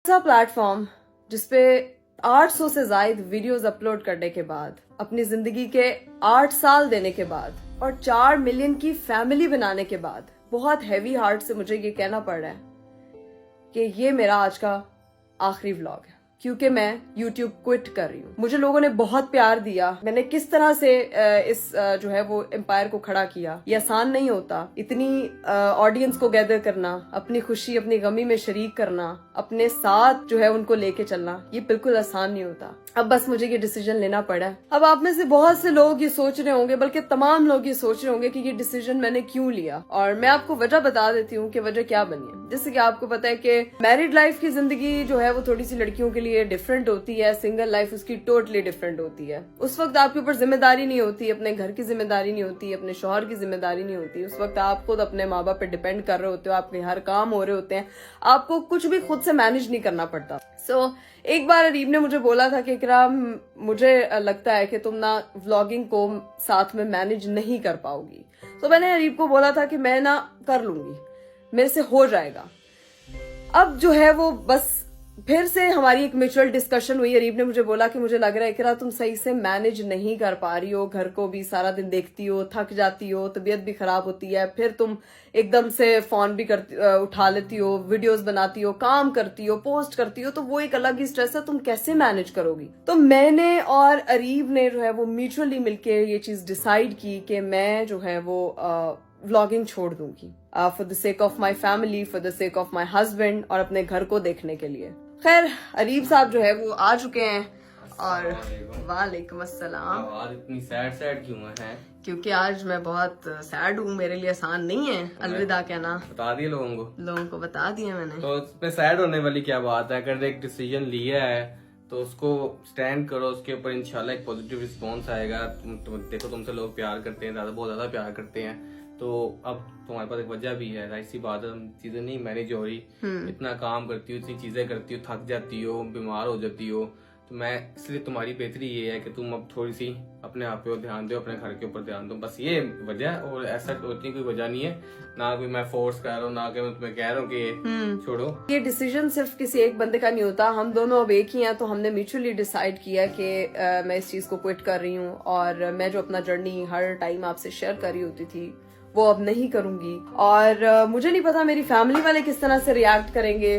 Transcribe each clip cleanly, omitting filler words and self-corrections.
ऐसा प्लेटफॉर्म जिसपे 800 से ज्यादा वीडियोस अपलोड करने के बाद, अपनी जिंदगी के 8 साल देने के बाद और 4 मिलियन की फैमिली बनाने के बाद बहुत हैवी हार्ट से मुझे ये कहना पड़ रहा है कि ये मेरा आज का आखिरी व्लॉग है, क्योंकि मैं YouTube क्विट कर रही हूँ। मुझे लोगों ने बहुत प्यार दिया, मैंने किस तरह से इस जो है वो एम्पायर को खड़ा किया। ये आसान नहीं होता, इतनी ऑडियंस को गैदर करना, अपनी खुशी अपनी गमी में शरीक करना, अपने साथ जो है उनको लेके चलना, ये बिल्कुल आसान नहीं होता। अब बस मुझे ये डिसीजन लेना पड़ा। अब आप में से बहुत से लोग ये सोच रहे होंगे, बल्कि तमाम लोग ये सोच रहे होंगे कि ये डिसीजन मैंने क्यों लिया, और मैं आपको वजह बता देती हूँ कि वजह क्या बनी है। जैसे कि आपको पता है कि मैरिड लाइफ की जिंदगी जो है वो थोड़ी सी लड़कियों के लिए डिफरेंट होती है, सिंगल लाइफ उसकी टोटली डिफरेंट होती है। उस वक्त आपके ऊपर जिम्मेदारी नहीं होती, अपने घर की जिम्मेदारी नहीं होती, अपने शौहर की जिम्मेदारी नहीं होती। उस वक्त आप खुद अपने माँ बाप पे डिपेंड कर रहे होते हो, आपके हर काम हो रहे होते हैं, आपको कुछ भी खुद से मैनेज नहीं करना पड़ता। सो एक बार अरीब ने मुझे बोला था कि इकराम, मुझे लगता है कि तुम ना व्लॉगिंग को साथ में मैनेज नहीं कर पाओगी। तो मैंने अरीब को बोला था कि मैं ना कर लूंगी, मेरे से हो जाएगा। अब जो है वो बस फिर से हमारी एक म्यूचुअल डिस्कशन हुई। अरीब ने मुझे बोला कि मुझे लग रहा है कि तुम सही से मैनेज नहीं कर पा रही हो, घर को भी सारा दिन देखती हो, थक जाती हो, तबीयत भी खराब होती है, फिर तुम एकदम से फोन भी उठा लेती हो, वीडियोस बनाती हो, काम करती हो, पोस्ट करती हो, तो वो एक अलग ही स्ट्रेस है, तुम कैसे मैनेज करोगी। तो मैंने और अरीब ने जो है वो म्यूचुअली मिलके ये चीज डिसाइड की कि मैं जो है वो व्लॉगिंग छोड़ दूंगी, for the sake of my family, for the sake of my husband, और अपने घर को देखने के लिए। खैर अरीब साहब जो है वो आ चुके हैं। और वालेकुम अस्सलाम। आज इतनी सैड क्यों है? क्योंकि आज मैं बहुत सैड हूँ, मेरे लिए आसान नहीं है अलविदा कहना। बता दिए लोगों को बता दिया मैंने। तो इसमें सैड होने वाली क्या बात है? अगर एक डिसीजन लिया है तो उसको स्टैंड करो, उसके ऊपर इंशाल्लाह एक पॉजिटिव रिस्पॉन्स आएगा। देखो तुमसे लोग प्यार करते हैं, बहुत ज्यादा प्यार करते हैं, तो अब तुम्हारे पास एक वजह भी है। जाहिर सी बात है, चीजें नहीं मैनेज हो रही, इतना काम करती हो, इतनी चीजें करती हो, थक जाती हो, बीमार हो जाती हो। तो मैं इसलिए तुम्हारी बेहतरी ये है कि तुम अब थोड़ी सी अपने आप पे ध्यान दो, अपने घर के ऊपर ध्यान दो, बस ये वजह। और ऐसा उतनी कोई वजह नहीं है, ना कोई मैं फोर्स कर रहा हूँ, ना कि मैं तुम्हें कह रहा हूँ कि छोड़ो। ये डिसीजन सिर्फ किसी एक बंदे का नहीं होता, हम दोनों अब एक ही हैं। तो हमने म्यूचुअली डिसाइड किया कि मैं इस चीज को क्विट कर रही हूँ, और मैं जो अपना जर्नी हर टाइम आपसे शेयर कर रही होती थी वो अब नहीं करूंगी। और मुझे नहीं पता मेरी फैमिली वाले किस तरह से रिएक्ट करेंगे।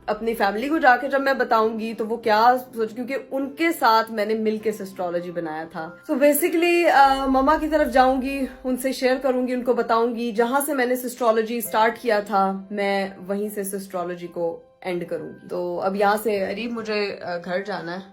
अपनी फैमिली को जाके जब मैं बताऊंगी तो वो क्या सोच, क्योंकि उनके साथ मैंने मिलके सिस्ट्रोलॉजी बनाया था। तो बेसिकली मम्मा की तरफ जाऊंगी, उनसे शेयर करूंगी, उनको बताऊंगी जहां से मैंने सिस्ट्रोलॉजी स्टार्ट किया था, मैं वहीं से सिस्ट्रोलॉजी को एंड करूंगी। तो अब यहाँ से अरीब मुझे घर जाना है,